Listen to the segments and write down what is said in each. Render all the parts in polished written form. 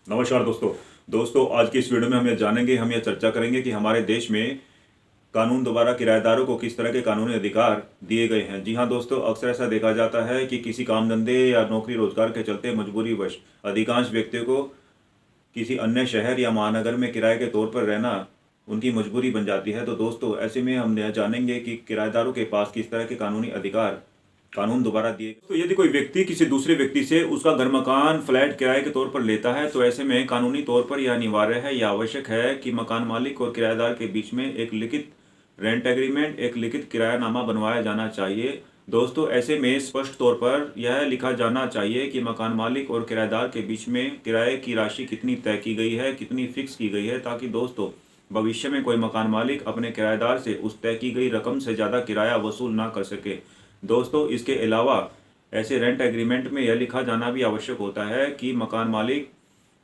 नमस्कार दोस्तों आज की इस वीडियो में हम यह चर्चा करेंगे कि हमारे देश में कानून द्वारा किराएदारों को किस तरह के कानूनी अधिकार दिए गए हैं। जी हाँ दोस्तों, अक्सर ऐसा देखा जाता है कि किसी काम धंधे या नौकरी रोजगार के चलते मजबूरीवश अधिकांश व्यक्तियों को किसी अन्य शहर या महानगर में किराए के तौर पर रहना उनकी मजबूरी बन जाती है। तो दोस्तों, ऐसे में हम यह जानेंगे कि किराएदारों के पास किस तरह के कानूनी अधिकार कानून दोबारा दिए। तो यदि कोई व्यक्ति किसी दूसरे व्यक्ति से उसका घर मकान फ्लैट किराए के तौर पर लेता है, तो ऐसे में कानूनी तौर पर यह अनिवार्य है या आवश्यक है कि मकान मालिक और किराएदार के बीच में एक लिखित रेंट एग्रीमेंट, एक लिखित किरायानामा बनवाया जाना चाहिए। दोस्तों, ऐसे में स्पष्ट तौर पर यह लिखा जाना चाहिए कि मकान मालिक और किराएदार के बीच में किराए की राशि कितनी तय की गई है, कितनी फिक्स की गई है, ताकि दोस्तों भविष्य में कोई मकान मालिक अपने किराएदार से उस तय की गई रकम से ज़्यादा किराया वसूल ना कर सके। दोस्तों, इसके अलावा ऐसे रेंट एग्रीमेंट में यह लिखा जाना भी आवश्यक होता है कि मकान मालिक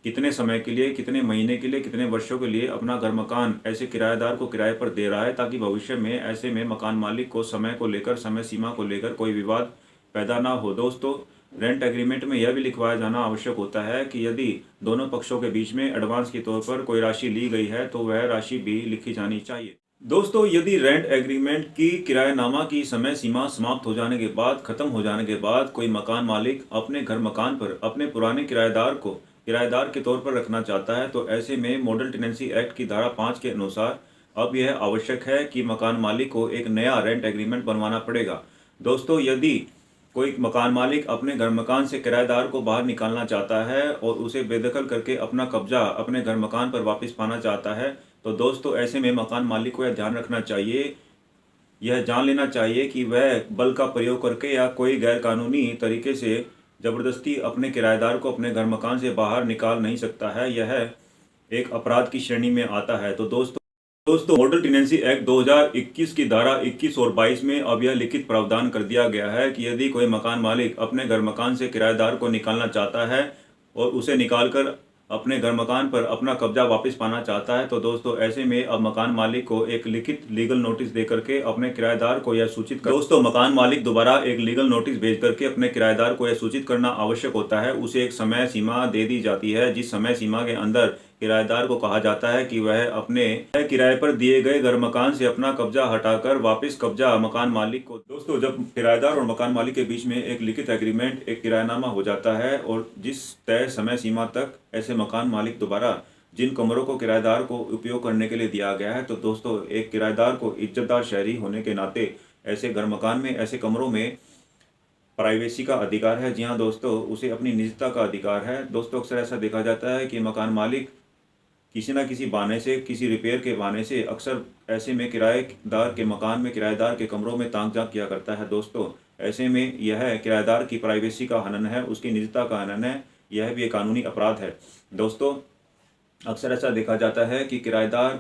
कितने समय के लिए, कितने महीने के लिए, कितने वर्षों के लिए अपना घर मकान ऐसे किराएदार को किराए पर दे रहा है, ताकि भविष्य में ऐसे में मकान मालिक को समय को लेकर, समय सीमा को लेकर कोई विवाद पैदा ना हो। दोस्तों, रेंट एग्रीमेंट में यह भी लिखवाया जाना आवश्यक होता है कि यदि दोनों पक्षों के बीच में एडवांस के तौर पर कोई राशि ली गई है तो वह राशि भी लिखी जानी चाहिए। दोस्तों, यदि रेंट एग्रीमेंट की किरायानामा की समय सीमा समाप्त हो जाने के बाद, खत्म हो जाने के बाद कोई मकान मालिक अपने घर मकान पर अपने पुराने किराएदार को किराएदार के तौर पर रखना चाहता है, तो ऐसे में मॉडल टेनेंसी एक्ट की धारा 5 के अनुसार अब यह आवश्यक है कि मकान मालिक को एक नया रेंट एग्रीमेंट बनवाना पड़ेगा। दोस्तों, यदि कोई मकान मालिक अपने घर मकान से किराएदार को बाहर निकालना चाहता है और उसे बेदखल करके अपना कब्जा अपने घर मकान पर वापस पाना चाहता है, तो दोस्तों ऐसे में मकान मालिक को यह ध्यान रखना चाहिए, यह जान लेना चाहिए कि वह बल का प्रयोग करके या कोई गैर कानूनी तरीके से ज़बरदस्ती अपने किराएदार को अपने घर मकान से बाहर निकाल नहीं सकता है। यह एक अपराध की श्रेणी में आता है। तो दोस्तों मॉडल टेनेंसी एक्ट 2021 की धारा 21 और 22 में अब यह लिखित प्रावधान कर दिया गया है कि यदि कोई मकान मालिक अपने घर मकान से किराएदार को निकालना चाहता है और उसे निकालकर अपने घर मकान पर अपना कब्जा वापस पाना चाहता है, तो दोस्तों ऐसे में अब मकान मालिक को एक लिखित लीगल नोटिस दे करके अपने किराएदार को यह सूचित कर दोस्तों मकान मालिक दोबारा एक लीगल नोटिस भेज करके अपने किराएदार को यह सूचित करना आवश्यक होता है। उसे एक समय सीमा दे दी जाती है, जिस समय सीमा के अंदर किराएदार को कहा जाता है कि वह अपने किराए पर दिए गए घर मकान से अपना कब्जा हटाकर वापस कब्जा मकान मालिक को। दोस्तों, जब किराएदार और मकान मालिक के बीच में एक लिखित एग्रीमेंट, एक किरायानामा हो जाता है और जिस तय समय सीमा तक ऐसे मकान मालिक दोबारा जिन कमरों को किराएदार को उपयोग करने के लिए दिया गया है, तो दोस्तों एक किराएदार को इज्जतदार शहरी होने के नाते ऐसे घर मकान में, ऐसे कमरों में प्राइवेसी का अधिकार है। जी हाँ दोस्तों, उसे अपनी निजता का अधिकार है। दोस्तों, अक्सर ऐसा देखा जाता है कि मकान मालिक किसी न किसी बहाने से, किसी रिपेयर के बहाने से अक्सर ऐसे में किराएदार के मकान में, किराएदार के कमरों में ताक झांक किया करता है। दोस्तों, ऐसे में यह किराएदार की प्राइवेसी का हनन है, उसकी निजता का हनन है, यह भी एक कानूनी अपराध है। दोस्तों, अक्सर ऐसा देखा जाता है कि किराएदार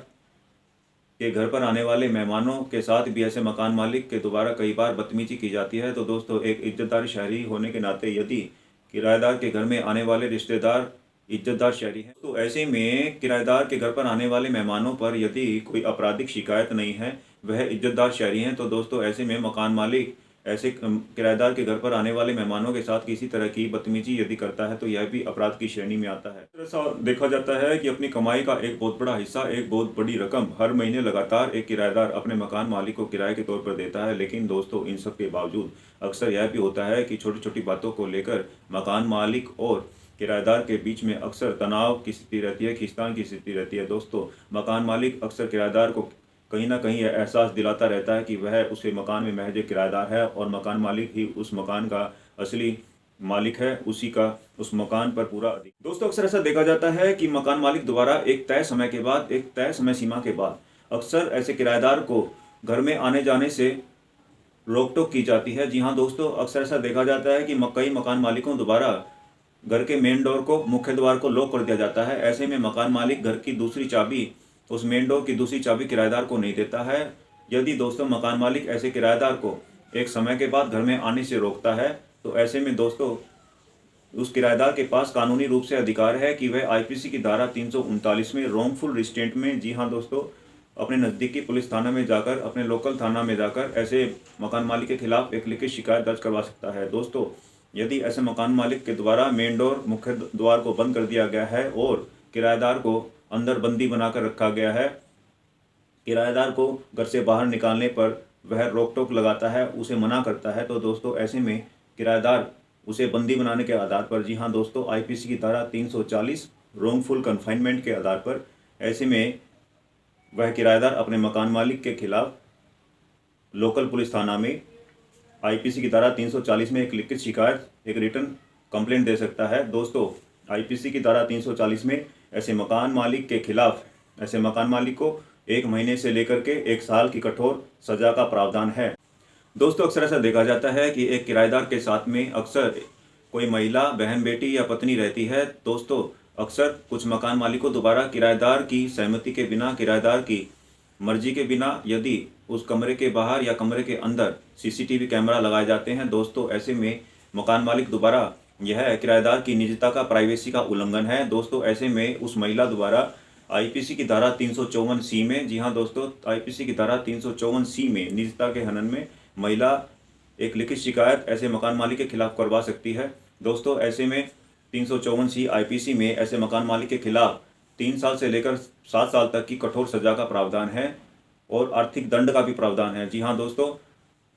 के घर पर आने वाले मेहमानों के साथ भी ऐसे मकान मालिक के द्वारा कई बार बदतमीजी की जाती है। तो दोस्तों, एक इज्जतदार शहरी होने के नाते यदि किराएदार के घर में आने वाले रिश्तेदार इज्जतदार शहरी हैं, तो ऐसे में किराएदार के घर पर आने वाले मेहमानों पर यदि कोई आपराधिक शिकायत नहीं है, वह इज्जतदार शहरी हैं, तो दोस्तों ऐसे में मकान मालिक ऐसे किराएदार के घर पर आने वाले मेहमानों के साथ किसी तरह की बदतमीजी यदि करता है, तो यह भी अपराध की श्रेणी में आता है। ऐसा देखा जाता है कि अपनी कमाई का एक बहुत बड़ा हिस्सा, एक बहुत बड़ी रकम हर महीने लगातार एक किराएदार अपने मकान मालिक को किराए के तौर पर देता है। लेकिन दोस्तों, इन सब के बावजूद अक्सर यह भी होता है कि छोटी छोटी बातों को लेकर मकान मालिक और किराएदार के बीच में अक्सर तनाव की स्थिति रहती है, खींचतान की स्थिति रहती है। दोस्तों, मकान मालिक अक्सर किराएदार को कहीं ना कहीं यह एहसास दिलाता रहता है कि वह उसके मकान में महज एक किराएदार है और मकान मालिक ही उस मकान का असली मालिक है, उसी का उस मकान पर पूरा अधिकार। दोस्तों, अक्सर ऐसा देखा जाता है कि मकान मालिक द्वारा एक तय समय के बाद, एक तय समय सीमा के बाद अक्सर ऐसे किराएदार को घर में आने जाने से रोक टोक की जाती है। जी हाँ दोस्तों, अक्सर ऐसा देखा जाता है कि कई मकान मालिकों द्वारा घर के मेन डोर को, मुख्य द्वार को लॉक कर दिया जाता है। ऐसे में मकान मालिक घर की दूसरी चाबी, उस मेन डोर की दूसरी चाबी किराएदार को नहीं देता है। यदि दोस्तों मकान मालिक ऐसे किराएदार को एक समय के बाद घर में आने से रोकता है, तो ऐसे में दोस्तों उस किराएदार के पास कानूनी रूप से अधिकार है कि वह आईपीसी की धारा 339 में रॉन्गफुल रिस्ट्रेंट में, जी हाँ दोस्तों, अपने नज़दीकी पुलिस थाना में जाकर, अपने लोकल थाना में जाकर ऐसे मकान मालिक के खिलाफ एक लिखित शिकायत दर्ज करवा सकता है। दोस्तों, यदि ऐसे मकान मालिक के द्वारा मेन डोर मुख्य द्वार को बंद कर दिया गया है और किराएदार को अंदर बंदी बनाकर रखा गया है, किराएदार को घर से बाहर निकालने पर वह रोक टोक लगाता है, उसे मना करता है, तो दोस्तों ऐसे में किराएदार उसे बंदी बनाने के आधार पर, जी हाँ दोस्तों, आईपीसी की धारा 340 रोंगफुल कन्फाइनमेंट के आधार पर, ऐसे में वह किराएदार अपने मकान मालिक के खिलाफ लोकल पुलिस थाना में आईपीसी की धारा 340 में एक लिखित शिकायत, एक रिटर्न कंप्लेंट दे सकता है। दोस्तों आईपीसी की धारा 340 में ऐसे मकान मालिक के खिलाफ, ऐसे मकान मालिक को 1 महीने से लेकर के 1 साल की कठोर सजा का प्रावधान है। दोस्तों अक्सर ऐसा देखा जाता है कि एक किराएदार के साथ में अक्सर कोई महिला, बहन, बेटी या पत्नी रहती है। दोस्तों अक्सर कुछ मकान मालिकों द्वारा किराएदार की सहमति के बिना, किराएदार की मर्जी के बिना यदि उस कमरे के बाहर या कमरे के अंदर सीसीटीवी कैमरा लगाए जाते हैं, दोस्तों ऐसे में मकान मालिक द्वारा यह किराएदार की निजता का, प्राइवेसी का उल्लंघन है। दोस्तों ऐसे में उस महिला द्वारा आईपीसी की धारा 354C में, जी हाँ दोस्तों, आईपीसी की धारा 354C में निजता के हनन में महिला एक लिखित शिकायत ऐसे मकान मालिक के खिलाफ करवा सकती है। दोस्तों ऐसे में 354C आईपीसी में ऐसे मकान मालिक के खिलाफ 3 साल से लेकर 7 साल तक की कठोर सजा का प्रावधान है और आर्थिक दंड का भी प्रावधान है। जी हाँ दोस्तों,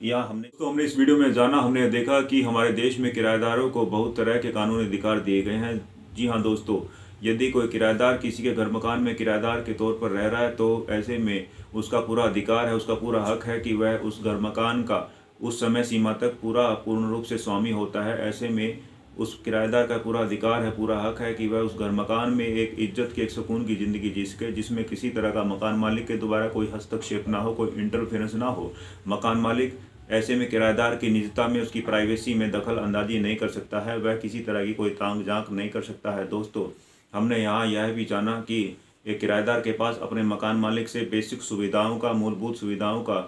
यह हमने इस वीडियो में जाना, हमने देखा कि हमारे देश में किराएदारों को बहुत तरह के कानूनी अधिकार दिए गए हैं। जी हाँ दोस्तों, यदि कोई किराएदार किसी के घर मकान में किराएदार के तौर पर रह रहा है, तो ऐसे में उसका पूरा अधिकार है, उसका पूरा हक है कि वह उस घर मकान का उस समय सीमा तक पूर्ण रूप से स्वामी होता है। ऐसे में उस किराएदार का पूरा अधिकार है, पूरा हक है कि वह उस घर मकान में एक इज्जत की, एक सुकून की ज़िंदगी जी सके, जिसमें किसी तरह का मकान मालिक के द्वारा कोई हस्तक्षेप ना हो, कोई इंटरफेरेंस ना हो। मकान मालिक ऐसे में किराएदार की निजता में, उसकी प्राइवेसी में दखल अंदाजी नहीं कर सकता है, वह किसी तरह की कोई तांग झांक नहीं कर सकता है। दोस्तों हमने यहाँ यह भी जाना कि एक किराएदार के पास अपने मकान मालिक से बेसिक सुविधाओं का, मूलभूत सुविधाओं का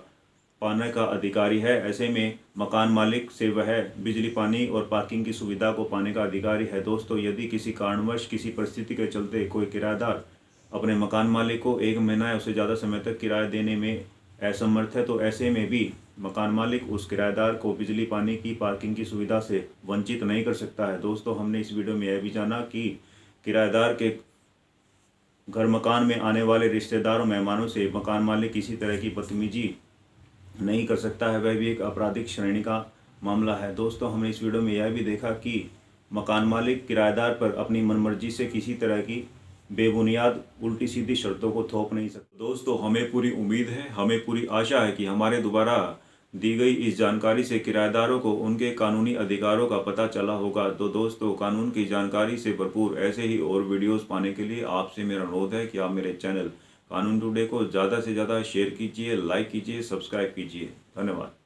पाने का अधिकारी है। ऐसे में मकान मालिक से वह बिजली, पानी और पार्किंग की सुविधा को पाने का अधिकारी है। दोस्तों यदि किसी कारणवश, किसी परिस्थिति के चलते कोई किराएदार अपने मकान मालिक को 1 महीना या उससे ज़्यादा समय तक किराया देने में असमर्थ है, तो ऐसे में भी मकान मालिक उस किराएदार को बिजली, पानी की, पार्किंग की सुविधा से वंचित नहीं कर सकता है। दोस्तों हमने इस वीडियो में यह भी जाना कि किराएदार के घर मकान में आने वाले रिश्तेदारों, मेहमानों से मकान मालिक किसी तरह की बदतमीजी नहीं कर सकता है, वह भी एक आपराधिक श्रेणी का मामला है। दोस्तों हमने इस वीडियो में यह भी देखा कि मकान मालिक किराएदार पर अपनी मनमर्जी से किसी तरह की बेबुनियाद उल्टी सीधी शर्तों को थोप नहीं सकता। दोस्तों हमें पूरी उम्मीद है, हमें पूरी आशा है कि हमारे द्वारा दी गई इस जानकारी से किराएदारों को उनके कानूनी अधिकारों का पता चला होगा। तो दोस्तों कानून की जानकारी से भरपूर ऐसे ही और वीडियोस पाने के लिए आपसे मेरा अनुरोध है कि आप मेरे चैनल कानून टुडे को ज़्यादा से ज़्यादा शेयर कीजिए, लाइक कीजिए, सब्सक्राइब कीजिए। धन्यवाद।